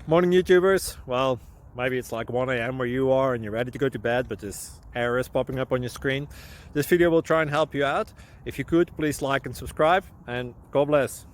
Morning YouTubers. Well, maybe it's like 1 a.m. where you are and you're ready to go to bed, but this error is popping up on your screen. This video will try and help you out. If you could, please like and subscribe, and God bless.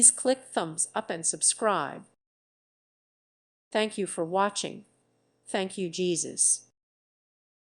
Please click thumbs up and subscribe. Thank you for watching. Thank you, Jesus.